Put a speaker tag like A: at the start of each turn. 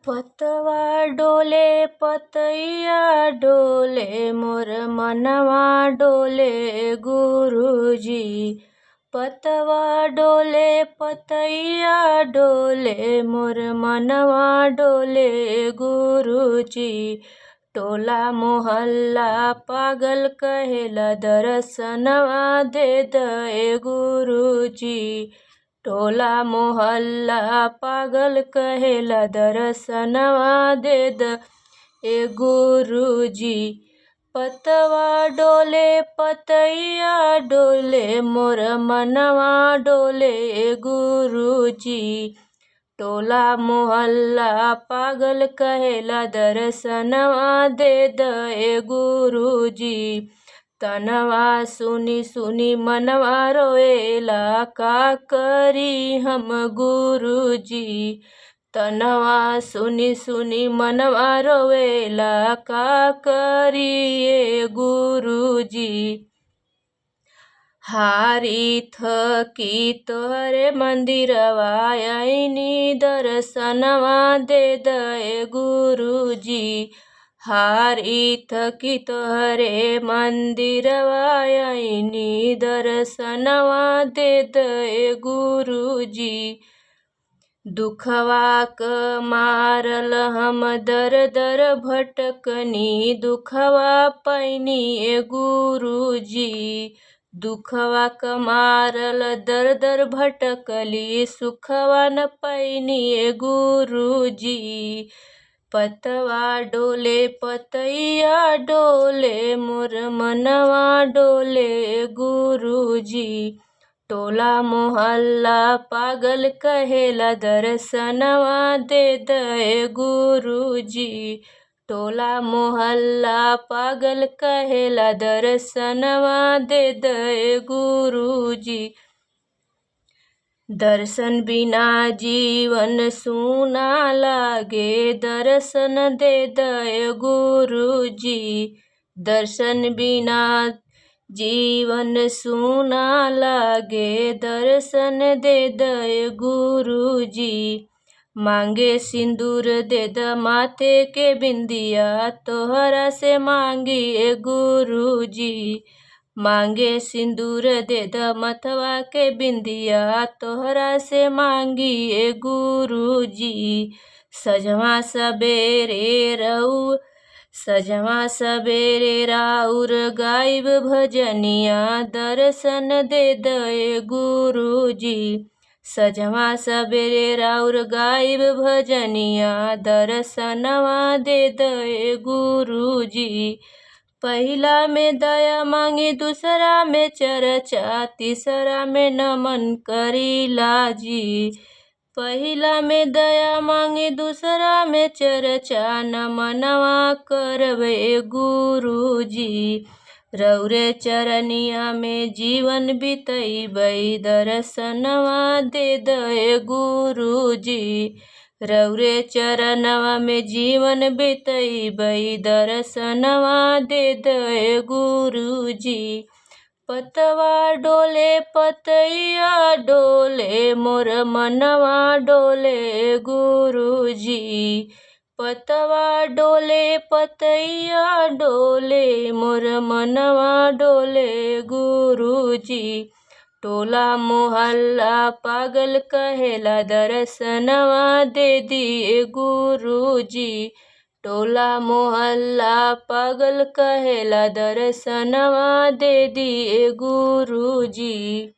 A: पतवा डोले पतैया डोले मोर मनवा डोले गुरुजी। पतवा डोले पतैया डोले मोर मनवा डोले गुरुजी। टोला मोहल्ला पागल कहेला दर्शनवा दे दे गुरुजी। टोला मोहल्ला पागल कहेला दर्शनवा दे दे गुरुजी। पतवा डोले पतैया डोले मोर मनवा डोले गुरुजी। टोला मोहल्ला पागल कहेला दर्शनवा दे दे गुरुजी। तनवा सुनी सुनी मनवा रोएला का करी हम गुरुजी। तनवा सुनी सुनी मनवा रोएला का करी ये गुरुजी। हारी थकी तोहरे मंदिरवा आईनी दर्शनवा दे दे गुरुजी। हारी थकी तोहरे मंदिरवा आईनी दर्शनवा दे दे गुरुजी। दुखवा क मारल हम दर दर भटकनी दुखवा पैनी गुरुजी। दुखवा क मारल दर दर भटकली सुखवा न पैनी गुरुजी। पतवा डोले पतैया डोले मोर मनवा डोले गुरुजी। टोला मोहल्ला पागल कहेला दर्शनवा दे दे गुरुजी। टोला मोहल्ला पागल कहेला दर्शनवा दे दे गुरुजी। दर्शन बिना जीवन सूना लागे दर्शन दे दे गुरुजी। दर्शन बिना जीवन सूना लागे दर्शन दे दे गुरुजी। मांगे सिंदूर दे द माथे के बिंदिया तोहरा से मांगी गुरुजी। मांगे सिंदूर दे द मथवा के बिंदिया तोहरा से मांगी गुरुजी। सजवा सबेरे रहू सजवा सबेरे राउर गायब भजनिया दर्शन दे दे गुरुजी। सजवा सबेरे राउर गायब भजनिया दर्शनवा दे दे गुरुजी। पहिला में दया मांगी दूसरा में चर्चा तीसरा में नमन करीला जी। पहिला में दया मांगी दूसरा में चर्चा नमनवा करवे गुरुजी। रौरे चरनिया में जीवन बितैबै दर्शनवा दे दे गुरुजी। रौरे चरणवा में जीवन बितैबै दर्शनवा दे दे गुरुजी। पतवा डोले पतैया डोले मोर मनवा डोले गुरुजी। पतवा डोले पतैया डोले मोर मनवा डोले गुरुजी। टोला मोहल्ला पागल कहेला दर्शनवा दे दिए गुरुजी। टोला मोहल्ला पागल कहेला दर्शनवा दे दिए गुरुजी।